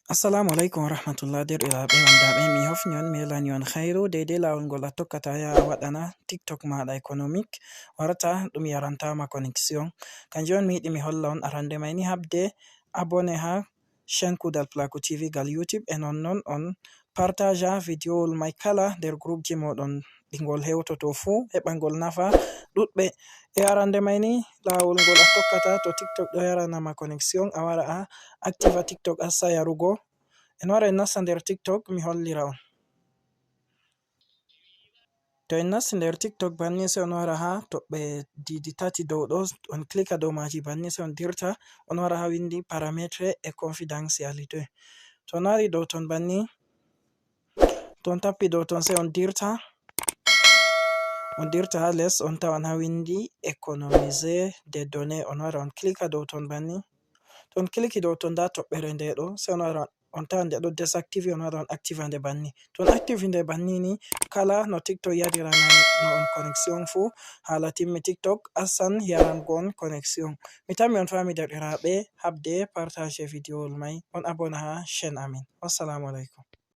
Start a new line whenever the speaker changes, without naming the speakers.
Assalamu alaikum warahmatullah derɗiraaɓe wandaɓe, mi hofni on mi welani on khairu dedei lawol ngol a tokkata ya waɗana TikTok maɗa economic warta ɗum yarantama connection. Kanjum on mi yiɗi mi holla on. Arande mai ni habde abone ha chaine Kuɗal Plaku TV gal YouTube, e nonnon on partaja videowol mai kala nder group ji moɗon ɗi ngol hewtoto fu heɓa ngol nafa ɗuɗɓe. E arande mai ni lawol ngol a tokkata to TikTok ɗo yaranama connection, a wara a activa TikTok assa yarugo. En wara en nasta nder TikTok mi hollira on. To en nasti nder TikTok banni sai on wara ha toɓɓe didi tati dow ɗo, on klika dow maji banni sai on dirta on wara ha windi parametre e confidentiality. To on wari dow ton banni, to on tappi dow ton sai on dirta ha les on tawan ha windi economiser des données. On wara on klika dow ton banni, to on kliki dow ton nda toɓɓere nde ɗo, sai on wara on tawan nde ɗo desactive, on wara on activa nde banni. To on active nde banni ni kala no TikTok yarirana no on connection fu hala timmi TikTok asan yarango on connection. Mi tammi on fami derɗiraaɓe, habde partage videowol mai on abona ha chaine amin. Wassalamu alaikum.